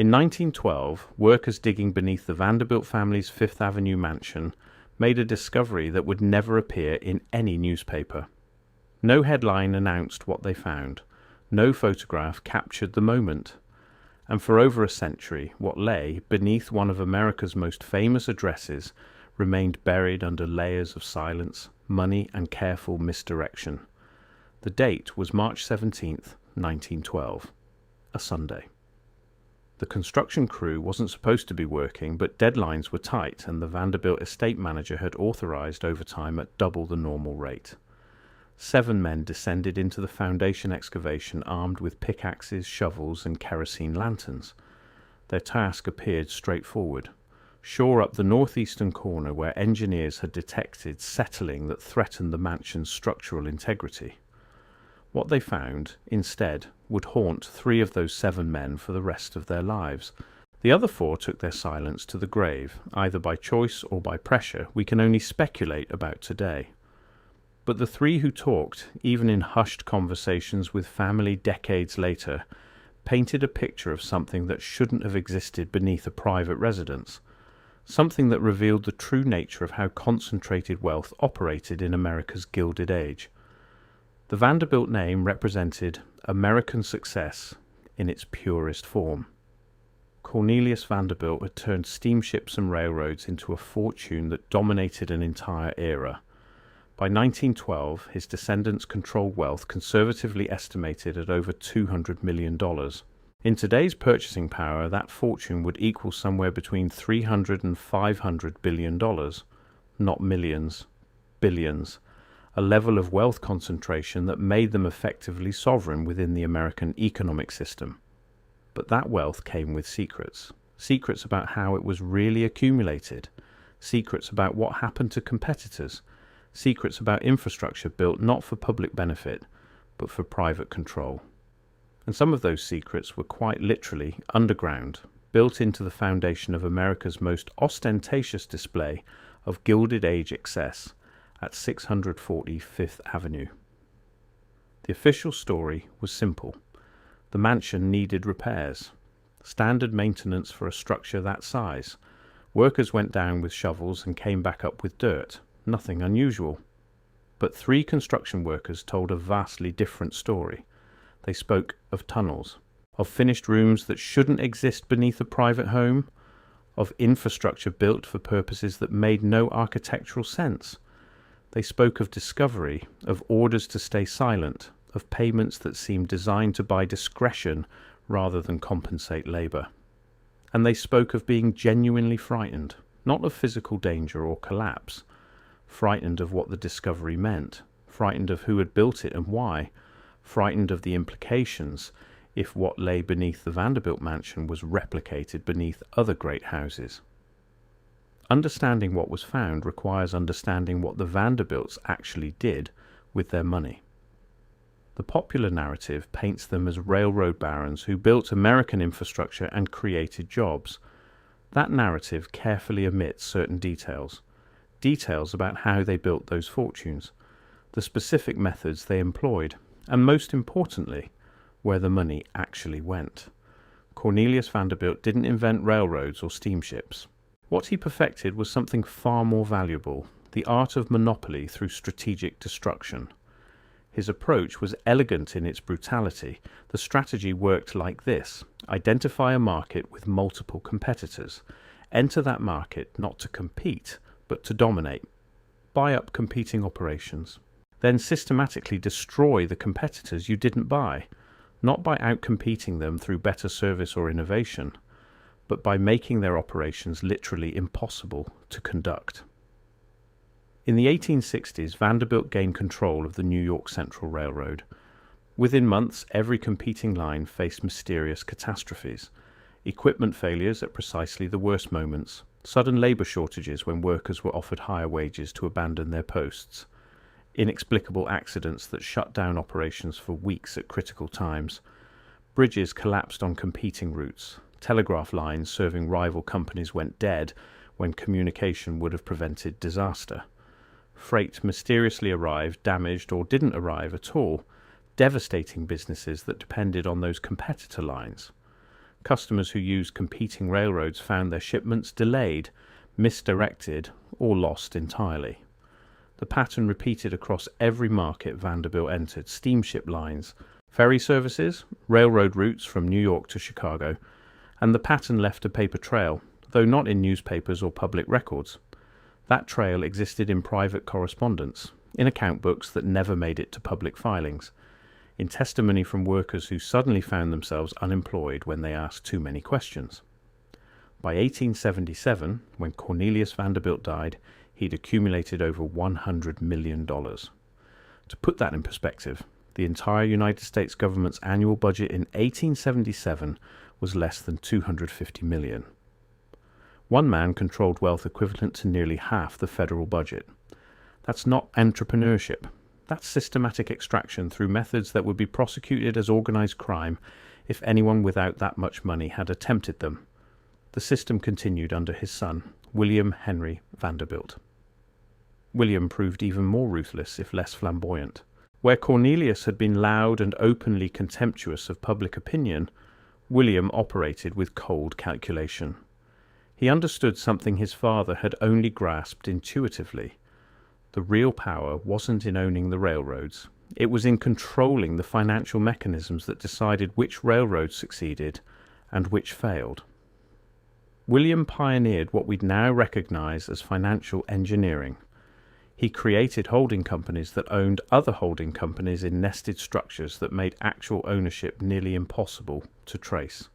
In 1912, workers digging beneath the Vanderbilt family's Fifth Avenue mansion made a discovery that would never appear in any newspaper. No headline announced what they found. No photograph captured the moment. And for over a century, what lay beneath one of America's most famous addresses remained buried under layers of silence, money, and careful misdirection. The date was March 17th, 1912, a Sunday. The construction crew wasn't supposed to be working, but deadlines were tight, and the Vanderbilt estate manager had authorized overtime at double the normal rate. 7 men descended into the foundation excavation armed with pickaxes, shovels, and kerosene lanterns. Their task appeared straightforward: shore up the northeastern corner where engineers had detected settling that threatened the mansion's structural integrity. What they found, instead, would haunt 3 of those 7 men for the rest of their lives. The other 4 took their silence to the grave, either by choice or by pressure. We can only speculate about today. But the 3 who talked, even in hushed conversations with family decades later, painted a picture of something that shouldn't have existed beneath a private residence, something that revealed the true nature of how concentrated wealth operated in America's Gilded Age. The Vanderbilt name represented American success in its purest form. Cornelius Vanderbilt had turned steamships and railroads into a fortune that dominated an entire era. By 1912, his descendants controlled wealth conservatively estimated at over $200 million. In today's purchasing power, that fortune would equal somewhere between $300 and $500 billion. Not millions, billions. A level of wealth concentration that made them effectively sovereign within the American economic system. But that wealth came with secrets. Secrets about how it was really accumulated. Secrets about what happened to competitors. Secrets about infrastructure built not for public benefit, but for private control. And some of those secrets were quite literally underground, built into the foundation of America's most ostentatious display of Gilded Age excess at 640 Fifth Avenue. The official story was simple. The mansion needed repairs. Standard maintenance for a structure that size. Workers went down with shovels and came back up with dirt. Nothing unusual. But 3 construction workers told a vastly different story. They spoke of tunnels, of finished rooms that shouldn't exist beneath a private home, of infrastructure built for purposes that made no architectural sense. They spoke of discovery, of orders to stay silent, of payments that seemed designed to buy discretion rather than compensate labor. And they spoke of being genuinely frightened, not of physical danger or collapse, frightened of what the discovery meant, frightened of who had built it and why, frightened of the implications if what lay beneath the Vanderbilt mansion was replicated beneath other great houses. Understanding what was found requires understanding what the Vanderbilts actually did with their money. The popular narrative paints them as railroad barons who built American infrastructure and created jobs. That narrative carefully omits certain details about how they built those fortunes, the specific methods they employed, and most importantly, where the money actually went. Cornelius Vanderbilt didn't invent railroads or steamships. What he perfected was something far more valuable, the art of monopoly through strategic destruction. His approach was elegant in its brutality. The strategy worked like this: identify a market with multiple competitors. Enter that market not to compete, but to dominate. Buy up competing operations. Then systematically destroy the competitors you didn't buy, not by outcompeting them through better service or innovation, but by making their operations literally impossible to conduct. In the 1860s, Vanderbilt gained control of the New York Central Railroad. Within months, every competing line faced mysterious catastrophes: equipment failures at precisely the worst moments, sudden labor shortages when workers were offered higher wages to abandon their posts, inexplicable accidents that shut down operations for weeks at critical times. Bridges collapsed on competing routes. Telegraph lines serving rival companies went dead when communication would have prevented disaster. Freight mysteriously arrived, damaged, or didn't arrive at all, devastating businesses that depended on those competitor lines. Customers who used competing railroads found their shipments delayed, misdirected, or lost entirely. The pattern repeated across every market Vanderbilt entered: steamship lines, ferry services, railroad routes from New York to Chicago, and the pattern left a paper trail, though not in newspapers or public records. That trail existed in private correspondence, in account books that never made it to public filings, in testimony from workers who suddenly found themselves unemployed when they asked too many questions. By 1877, when Cornelius Vanderbilt died, he'd accumulated over $100 million. To put that in perspective, the entire United States government's annual budget in 1877 was less than $250 million. One man controlled wealth equivalent to nearly half the federal budget. That's not entrepreneurship. That's systematic extraction through methods that would be prosecuted as organized crime if anyone without that much money had attempted them. The system continued under his son, William Henry Vanderbilt. William proved even more ruthless, if less flamboyant. Where Cornelius had been loud and openly contemptuous of public opinion, William operated with cold calculation. He understood something his father had only grasped intuitively. The real power wasn't in owning the railroads. It was in controlling the financial mechanisms that decided which railroads succeeded and which failed. William pioneered what we'd now recognize as financial engineering. He created holding companies that owned other holding companies in nested structures that made actual ownership nearly impossible to trace.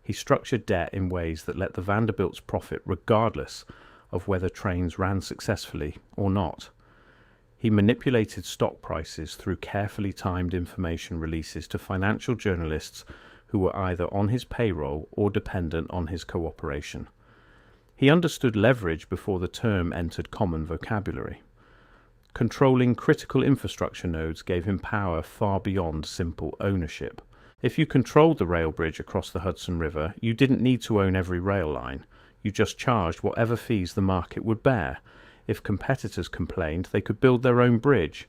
He structured debt in ways that let the Vanderbilts profit regardless of whether trains ran successfully or not. He manipulated stock prices through carefully timed information releases to financial journalists who were either on his payroll or dependent on his cooperation. He understood leverage before the term entered common vocabulary. Controlling critical infrastructure nodes gave him power far beyond simple ownership. If you controlled the rail bridge across the Hudson River, you didn't need to own every rail line. You just charged whatever fees the market would bear. If competitors complained, they could build their own bridge.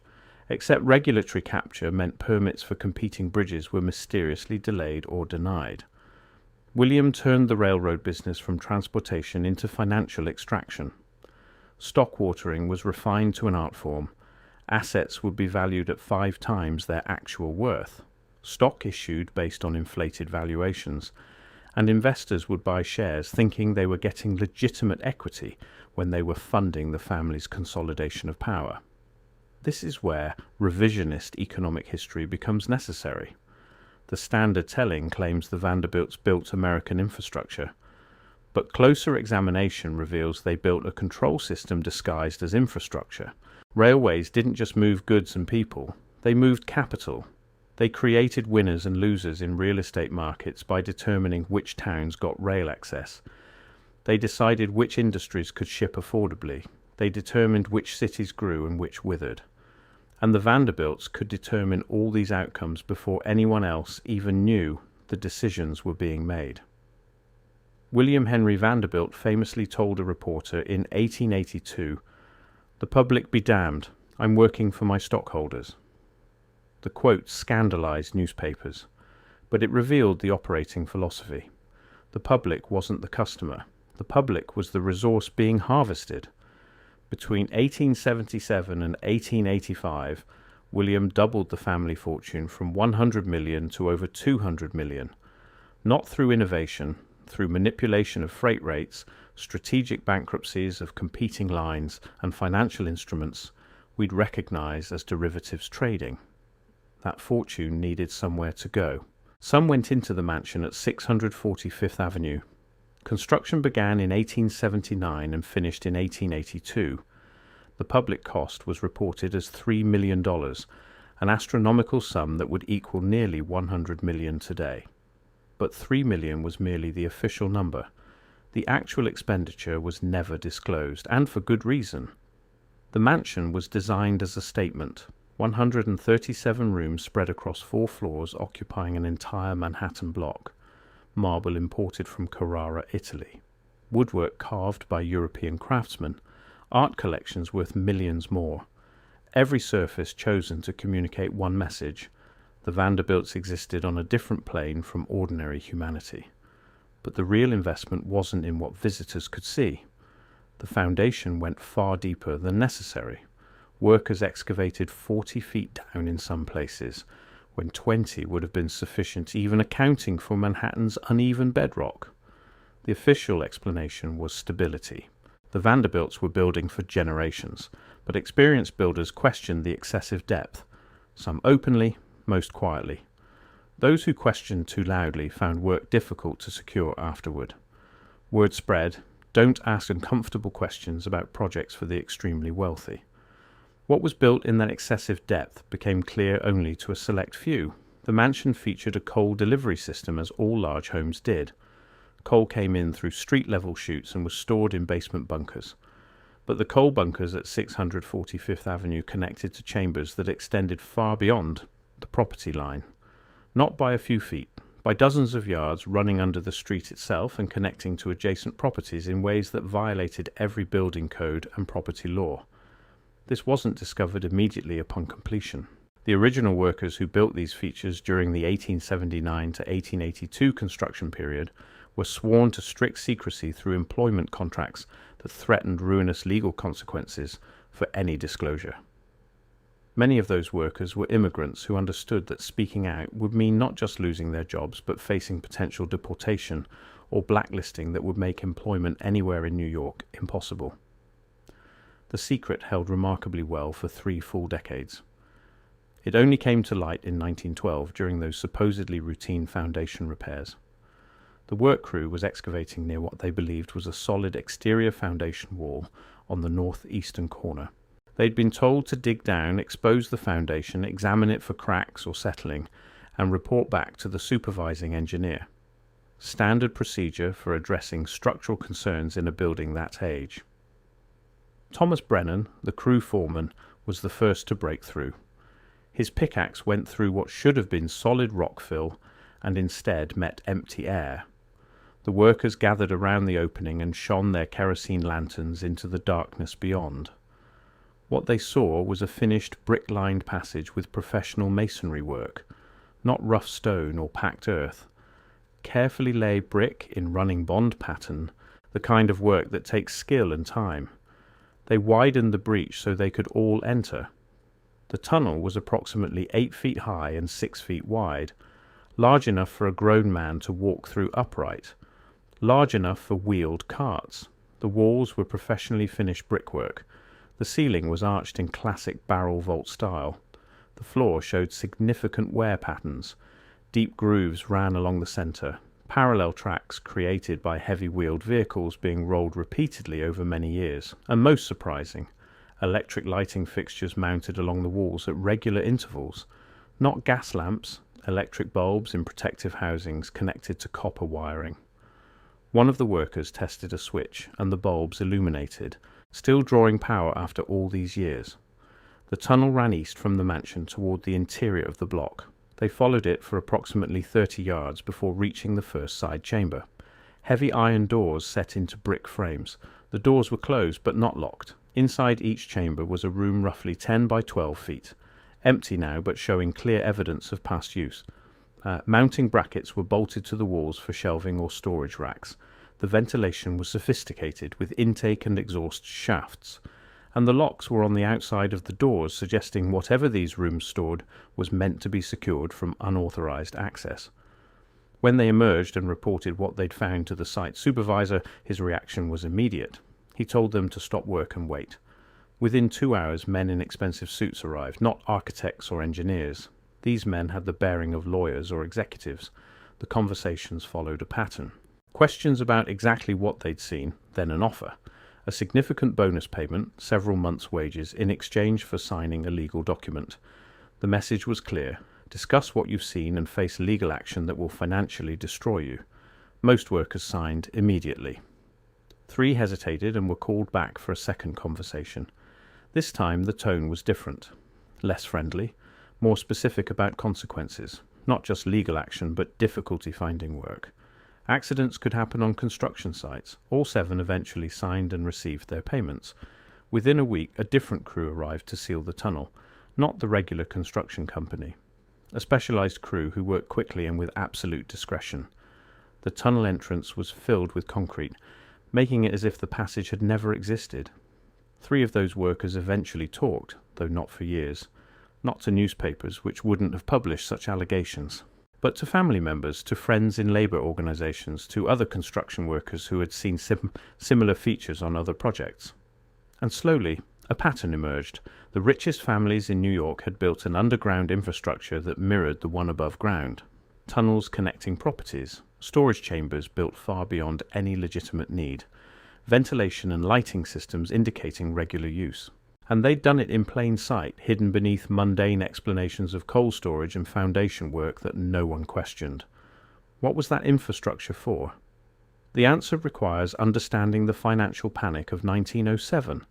Except regulatory capture meant permits for competing bridges were mysteriously delayed or denied. William turned the railroad business from transportation into financial extraction. Stock watering was refined to an art form. Assets would be valued at 5 times their actual worth. Stock issued based on inflated valuations, and investors would buy shares thinking they were getting legitimate equity when they were funding the family's consolidation of power. This is where revisionist economic history becomes necessary. The standard telling claims the Vanderbilts built American infrastructure, but closer examination reveals they built a control system disguised as infrastructure. Railways didn't just move goods and people, they moved capital. They created winners and losers in real estate markets by determining which towns got rail access. They decided which industries could ship affordably. They determined which cities grew and which withered. And the Vanderbilts could determine all these outcomes before anyone else even knew the decisions were being made. William Henry Vanderbilt famously told a reporter in 1882, "The public be damned, I'm working for my stockholders." The quote scandalized newspapers, but it revealed the operating philosophy. The public wasn't the customer. The public was the resource being harvested. Between 1877 and 1885, William doubled the family fortune from 100 million to over 200 million, not through innovation, through manipulation of freight rates, strategic bankruptcies of competing lines, and financial instruments we'd recognize as derivatives trading. That fortune needed somewhere to go. Some went into the mansion at 640 Fifth Avenue. Construction began in 1879 and finished in 1882. The public cost was reported as $3 million, an astronomical sum that would equal nearly 100 million today. But 3 million was merely the official number. The actual expenditure was never disclosed, and for good reason. The mansion was designed as a statement, 137 rooms spread across 4 floors occupying an entire Manhattan block. Marble imported from Carrara, Italy. Woodwork carved by European craftsmen. Art collections worth millions more. Every surface chosen to communicate one message: The Vanderbilts existed on a different plane from ordinary humanity. But the real investment wasn't in what visitors could see. The foundation went far deeper than necessary. Workers excavated 40 feet down in some places, when 20 would have been sufficient, even accounting for Manhattan's uneven bedrock. The official explanation was stability. The Vanderbilts were building for generations, but experienced builders questioned the excessive depth, some openly, most quietly. Those who questioned too loudly found work difficult to secure afterward. Word spread, don't ask uncomfortable questions about projects for the extremely wealthy. What was built in that excessive depth became clear only to a select few. The mansion featured a coal delivery system, as all large homes did. Coal came in through street-level chutes and was stored in basement bunkers. But the coal bunkers at 645th Avenue connected to chambers that extended far beyond the property line. Not by a few feet, by dozens of yards, running under the street itself and connecting to adjacent properties in ways that violated every building code and property law. This wasn't discovered immediately upon completion. The original workers who built these features during the 1879 to 1882 construction period were sworn to strict secrecy through employment contracts that threatened ruinous legal consequences for any disclosure. Many of those workers were immigrants who understood that speaking out would mean not just losing their jobs, but facing potential deportation or blacklisting that would make employment anywhere in New York impossible. The secret held remarkably well for 3 full decades. It only came to light in 1912 during those supposedly routine foundation repairs. The work crew was excavating near what they believed was a solid exterior foundation wall on the northeastern corner. They'd been told to dig down, expose the foundation, examine it for cracks or settling, and report back to the supervising engineer. Standard procedure for addressing structural concerns in a building that age. Thomas Brennan, the crew foreman, was the first to break through. His pickaxe went through what should have been solid rock fill and instead met empty air. The workers gathered around the opening and shone their kerosene lanterns into the darkness beyond. What they saw was a finished brick-lined passage with professional masonry work, not rough stone or packed earth. Carefully laid brick in running bond pattern, the kind of work that takes skill and time. They widened the breach so they could all enter. The tunnel was approximately 8 feet high and 6 feet wide, large enough for a grown man to walk through upright, large enough for wheeled carts. The walls were professionally finished brickwork. The ceiling was arched in classic barrel vault style. The floor showed significant wear patterns. Deep grooves ran along the center, parallel tracks created by heavy-wheeled vehicles being rolled repeatedly over many years. And most surprising, electric lighting fixtures mounted along the walls at regular intervals. Not gas lamps, electric bulbs in protective housings connected to copper wiring. One of the workers tested a switch, and the bulbs illuminated, still drawing power after all these years. The tunnel ran east from the mansion toward the interior of the block. They followed it for approximately 30 yards before reaching the first side chamber. Heavy iron doors set into brick frames. The doors were closed but not locked. Inside each chamber was a room roughly 10 by 12 feet, empty now but showing clear evidence of past use. Mounting brackets were bolted to the walls for shelving or storage racks. The ventilation was sophisticated, with intake and exhaust shafts, and the locks were on the outside of the doors, suggesting whatever these rooms stored was meant to be secured from unauthorized access. When they emerged and reported what they'd found to the site supervisor, his reaction was immediate. He told them to stop work and wait. Within 2 hours, men in expensive suits arrived, not architects or engineers. These men had the bearing of lawyers or executives. The conversations followed a pattern. Questions about exactly what they'd seen, then an offer. A significant bonus payment, several months' wages, in exchange for signing a legal document. The message was clear. Discuss what you've seen and face legal action that will financially destroy you. Most workers signed immediately. 3 hesitated and were called back for a second conversation. This time the tone was different. Less friendly, more specific about consequences. Not just legal action, but difficulty finding work. Accidents could happen on construction sites. All 7 eventually signed and received their payments. Within a week, a different crew arrived to seal the tunnel, not the regular construction company. a specialized crew who worked quickly and with absolute discretion. The tunnel entrance was filled with concrete, making it as if the passage had never existed. 3 of those workers eventually talked, though not for years, not to newspapers, which wouldn't have published such allegations, but to family members, to friends in labour organisations, to other construction workers who had seen similar features on other projects. And slowly, a pattern emerged. The richest families in New York had built an underground infrastructure that mirrored the one above ground. Tunnels connecting properties, storage chambers built far beyond any legitimate need, ventilation and lighting systems indicating regular use. And they'd done it in plain sight, hidden beneath mundane explanations of coal storage and foundation work that no one questioned. What was that infrastructure for? The answer requires understanding the financial panic of 1907.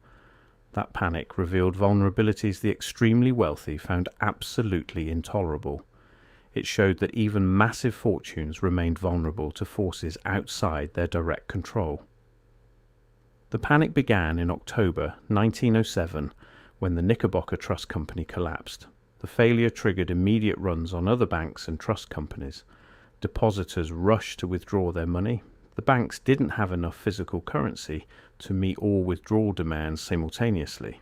That panic revealed vulnerabilities the extremely wealthy found absolutely intolerable. It showed that even massive fortunes remained vulnerable to forces outside their direct control. The panic began in October 1907 when the Knickerbocker Trust Company collapsed. The failure triggered immediate runs on other banks and trust companies. Depositors rushed to withdraw their money. The banks didn't have enough physical currency to meet all withdrawal demands simultaneously.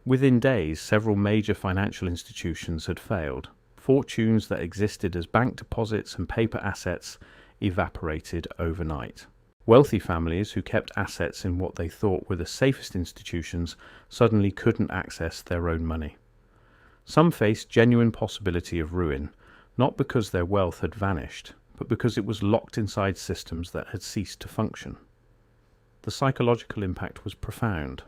Within days, several major financial institutions had failed. Fortunes that existed as bank deposits and paper assets evaporated overnight. Wealthy families who kept assets in what they thought were the safest institutions suddenly couldn't access their own money. Some faced genuine possibility of ruin, not because their wealth had vanished, but because it was locked inside systems that had ceased to function. The psychological impact was profound.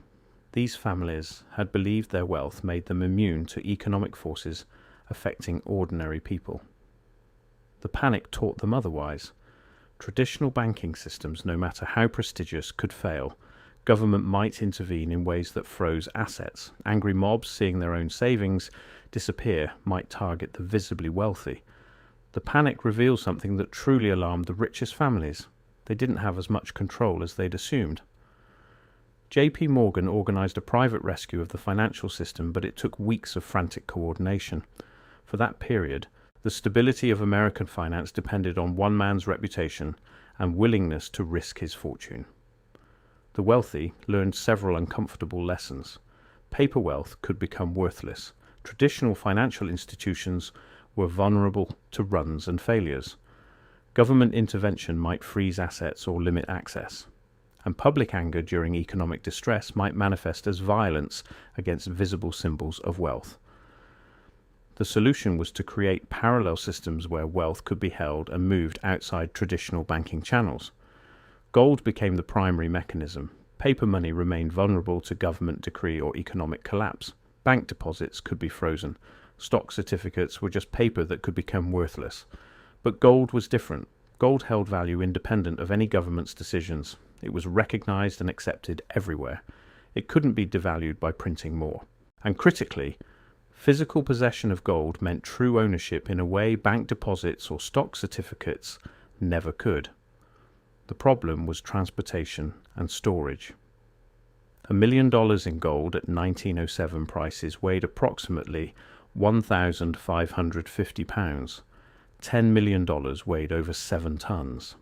These families had believed their wealth made them immune to economic forces affecting ordinary people. The panic taught them otherwise. Traditional banking systems, no matter how prestigious, could fail. Government might intervene in ways that froze assets. Angry mobs, seeing their own savings disappear, might target the visibly wealthy. The panic revealed something that truly alarmed the richest families. They didn't have as much control as they'd assumed. J.P. Morgan organized a private rescue of the financial system, but it took weeks of frantic coordination. For that period, the stability of American finance depended on one man's reputation and willingness to risk his fortune. The wealthy learned several uncomfortable lessons. Paper wealth could become worthless. Traditional financial institutions were vulnerable to runs and failures. Government intervention might freeze assets or limit access. And public anger during economic distress might manifest as violence against visible symbols of wealth. The solution was to create parallel systems where wealth could be held and moved outside traditional banking channels. Gold became the primary mechanism. Paper money remained vulnerable to government decree or economic collapse. Bank deposits could be frozen. Stock certificates were just paper that could become worthless. But gold was different. Gold held value independent of any government's decisions. It was recognized and accepted everywhere. It couldn't be devalued by printing more. And critically, physical possession of gold meant true ownership in a way bank deposits or stock certificates never could. The problem was transportation and storage. $1 million in gold at 1907 prices weighed approximately 1,550 pounds. $10 million weighed over 7 tons.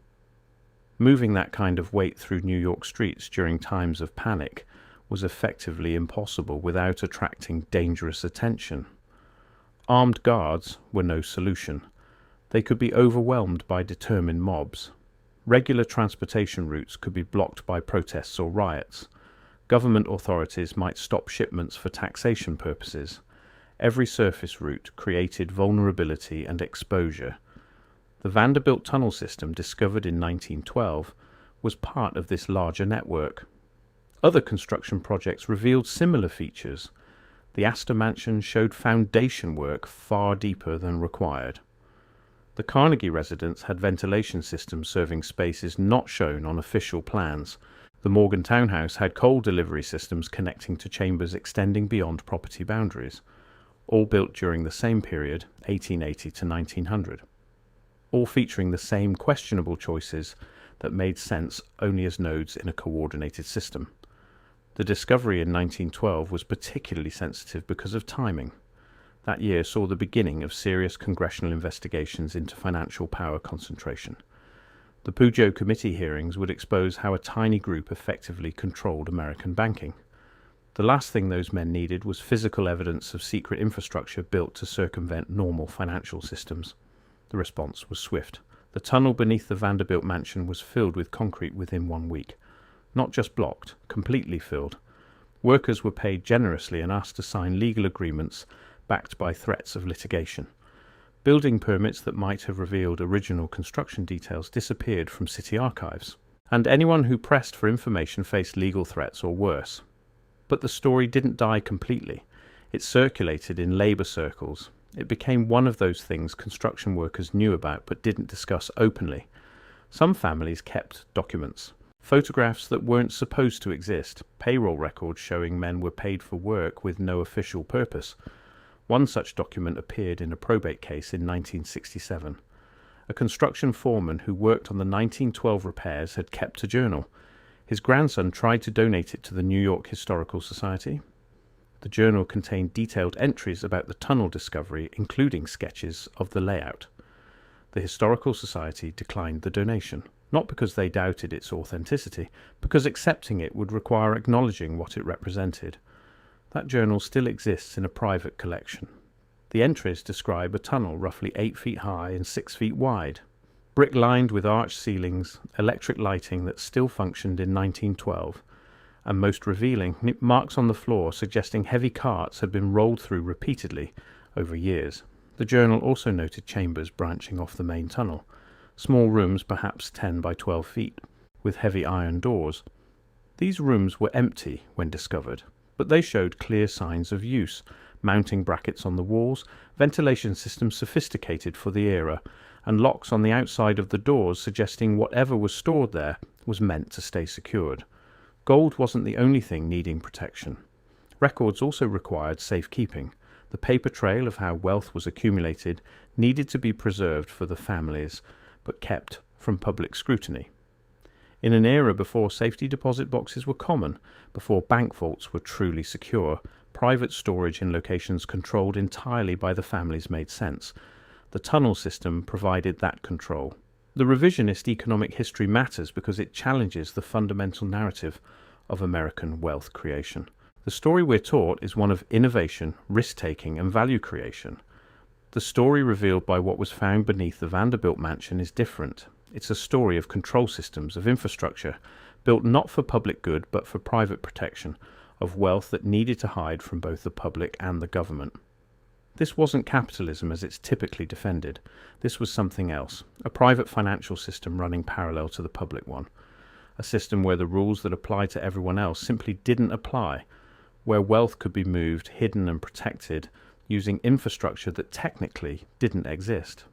Moving that kind of weight through New York streets during times of panic was effectively impossible without attracting dangerous attention. Armed guards were no solution. They could be overwhelmed by determined mobs. Regular transportation routes could be blocked by protests or riots. Government authorities might stop shipments for taxation purposes. Every surface route created vulnerability and exposure. The Vanderbilt tunnel system, discovered in 1912, was part of this larger network. Other construction projects revealed similar features. The Astor Mansion showed foundation work far deeper than required. The Carnegie residence had ventilation systems serving spaces not shown on official plans. The Morgan townhouse had coal delivery systems connecting to chambers extending beyond property boundaries, all built during the same period, 1880 to 1900. All featuring the same questionable choices that made sense only as nodes in a coordinated system. The discovery in 1912 was particularly sensitive because of timing. That year saw the beginning of serious congressional investigations into financial power concentration. The Pujo Committee hearings would expose how a tiny group effectively controlled American banking. The last thing those men needed was physical evidence of secret infrastructure built to circumvent normal financial systems. The response was swift. The tunnel beneath the Vanderbilt mansion was filled with concrete within 1 week. Not just blocked, completely filled. Workers were paid generously and asked to sign legal agreements backed by threats of litigation. Building permits that might have revealed original construction details disappeared from city archives, and anyone who pressed for information faced legal threats or worse. But the story didn't die completely. It circulated in labor circles. It became one of those things construction workers knew about but didn't discuss openly. Some families kept documents. Photographs that weren't supposed to exist, payroll records showing men were paid for work with no official purpose. One such document appeared in a probate case in 1967. A construction foreman who worked on the 1912 repairs had kept a journal. His grandson tried to donate it to the New York Historical Society. The journal contained detailed entries about the tunnel discovery, including sketches of the layout. The Historical Society declined the donation, not because they doubted its authenticity, because accepting it would require acknowledging what it represented. That journal still exists in a private collection. The entries describe a tunnel roughly 8 feet high and 6 feet wide, brick-lined with arched ceilings, electric lighting that still functioned in 1912, and most revealing, marks on the floor suggesting heavy carts had been rolled through repeatedly over years. The journal also noted chambers branching off the main tunnel, small rooms perhaps 10 by 12 feet, with heavy iron doors. These rooms were empty when discovered, but they showed clear signs of use, mounting brackets on the walls, ventilation systems sophisticated for the era, and locks on the outside of the doors suggesting whatever was stored there was meant to stay secured. Gold wasn't the only thing needing protection. Records also required safekeeping. The paper trail of how wealth was accumulated needed to be preserved for the families, but kept from public scrutiny. In an era before safety deposit boxes were common, before bank vaults were truly secure, private storage in locations controlled entirely by the families made sense. The tunnel system provided that control. The revisionist economic history matters because it challenges the fundamental narrative of American wealth creation. The story we're taught is one of innovation, risk-taking, and value creation. The story revealed by what was found beneath the Vanderbilt mansion is different. It's a story of control systems, of infrastructure, built not for public good but for private protection, of wealth that needed to hide from both the public and the government. This wasn't capitalism as it's typically defended. This was something else, a private financial system running parallel to the public one. A system where the rules that applied to everyone else simply didn't apply, where wealth could be moved, hidden and protected, using infrastructure that technically didn't exist.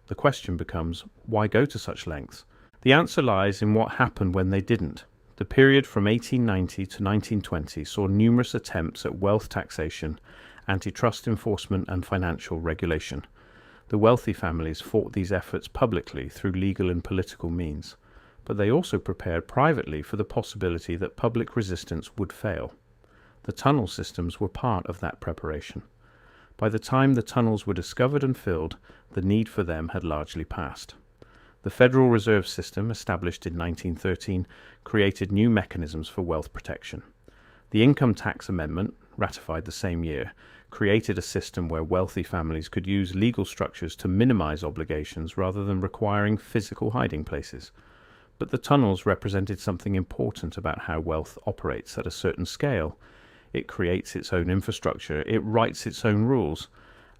The question becomes, why go to such lengths? The answer lies in what happened when they didn't. The period from 1890 to 1920 saw numerous attempts at wealth taxation, antitrust enforcement and financial regulation. The wealthy families fought these efforts publicly through legal and political means, but they also prepared privately for the possibility that public resistance would fail. The tunnel systems were part of that preparation. By the time the tunnels were discovered and filled, the need for them had largely passed. The Federal Reserve System, established in 1913, created new mechanisms for wealth protection. The Income Tax Amendment, ratified the same year, created a system where wealthy families could use legal structures to minimize obligations rather than requiring physical hiding places. But the tunnels represented something important about how wealth operates at a certain scale. It creates its own infrastructure, it writes its own rules,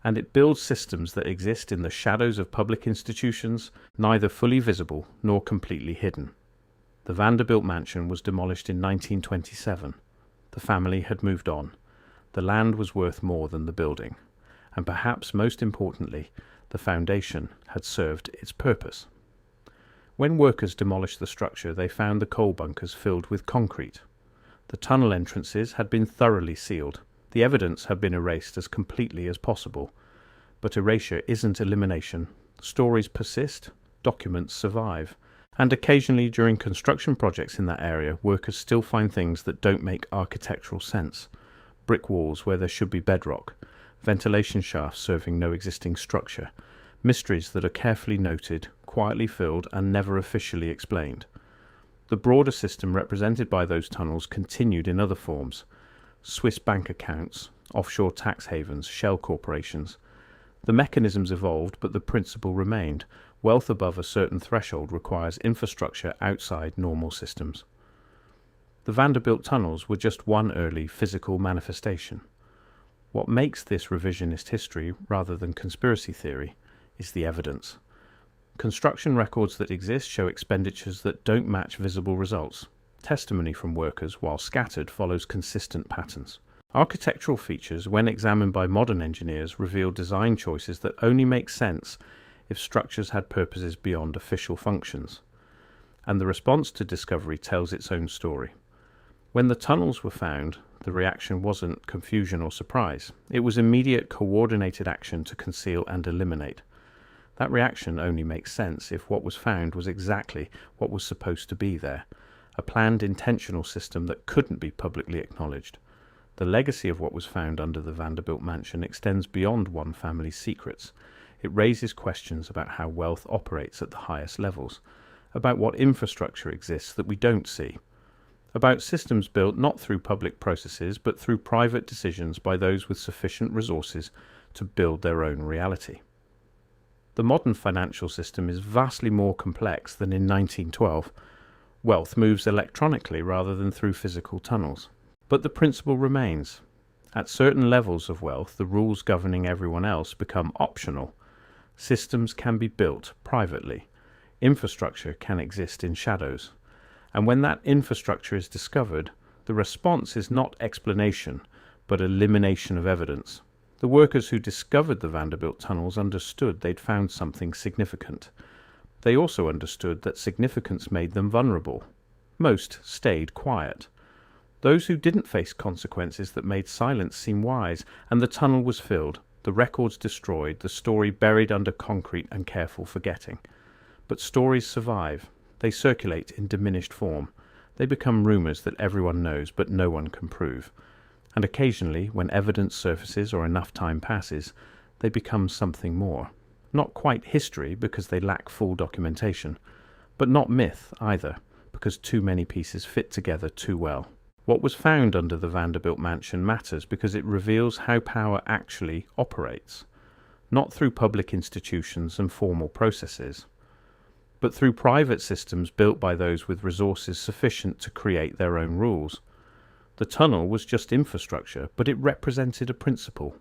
and it builds systems that exist in the shadows of public institutions, neither fully visible nor completely hidden. The Vanderbilt mansion was demolished in 1927. The family had moved on. The land was worth more than the building, and perhaps most importantly, the foundation had served its purpose. When workers demolished the structure, they found the coal bunkers filled with concrete. The tunnel entrances had been thoroughly sealed. The evidence had been erased as completely as possible. But erasure isn't elimination. Stories persist, documents survive, and occasionally during construction projects in that area, workers still find things that don't make architectural sense. Brick walls where there should be bedrock, ventilation shafts serving no existing structure, mysteries that are carefully noted, quietly filled, and never officially explained. The broader system represented by those tunnels continued in other forms: Swiss bank accounts, offshore tax havens, shell corporations. The mechanisms evolved, but the principle remained. Wealth above a certain threshold requires infrastructure outside normal systems. The Vanderbilt tunnels were just one early physical manifestation. What makes this revisionist history rather than conspiracy theory is the evidence. Construction records that exist show expenditures that don't match visible results. Testimony from workers, while scattered, follows consistent patterns. Architectural features, when examined by modern engineers, reveal design choices that only make sense if structures had purposes beyond official functions. And the response to discovery tells its own story. When the tunnels were found, the reaction wasn't confusion or surprise. It was immediate, coordinated action to conceal and eliminate. That reaction only makes sense if what was found was exactly what was supposed to be there, a planned, intentional system that couldn't be publicly acknowledged. The legacy of what was found under the Vanderbilt mansion extends beyond one family's secrets. It raises questions about how wealth operates at the highest levels, about what infrastructure exists that we don't see, about systems built not through public processes but through private decisions by those with sufficient resources to build their own reality. The modern financial system is vastly more complex than in 1912. Wealth moves electronically rather than through physical tunnels. But the principle remains. At certain levels of wealth, the rules governing everyone else become optional. Systems can be built privately. Infrastructure can exist in shadows. And when that infrastructure is discovered, the response is not explanation, but elimination of evidence. The workers who discovered the Vanderbilt tunnels understood they'd found something significant. They also understood that significance made them vulnerable. Most stayed quiet. Those who didn't face consequences that made silence seem wise, and the tunnel was filled, the records destroyed, the story buried under concrete and careful forgetting. But stories survive. They circulate in diminished form. They become rumors that everyone knows but no one can prove. And occasionally, when evidence surfaces or enough time passes, they become something more. Not quite history because they lack full documentation, but not myth either, because too many pieces fit together too well. What was found under the Vanderbilt mansion matters because it reveals how power actually operates, not through public institutions and formal processes, but through private systems built by those with resources sufficient to create their own rules. The tunnel was just infrastructure, but it represented a principle,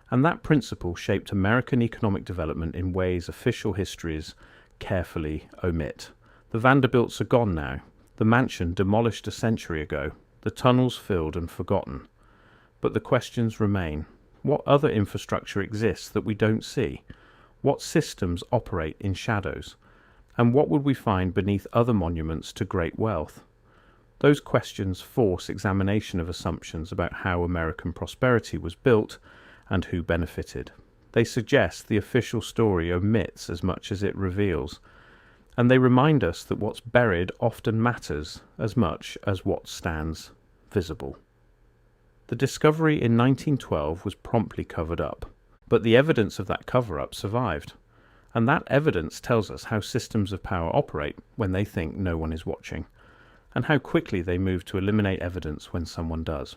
and that principle shaped American economic development in ways official histories carefully omit. The Vanderbilts are gone now, the mansion demolished a century ago, the tunnels filled and forgotten. But the questions remain. What other infrastructure exists that we don't see? What systems operate in shadows? And what would we find beneath other monuments to great wealth? Those questions force examination of assumptions about how American prosperity was built and who benefited. They suggest the official story omits as much as it reveals, and they remind us that what's buried often matters as much as what stands visible. The discovery in 1912 was promptly covered up, but the evidence of that cover-up survived, and that evidence tells us how systems of power operate when they think no one is watching, and how quickly they move to eliminate evidence when someone does.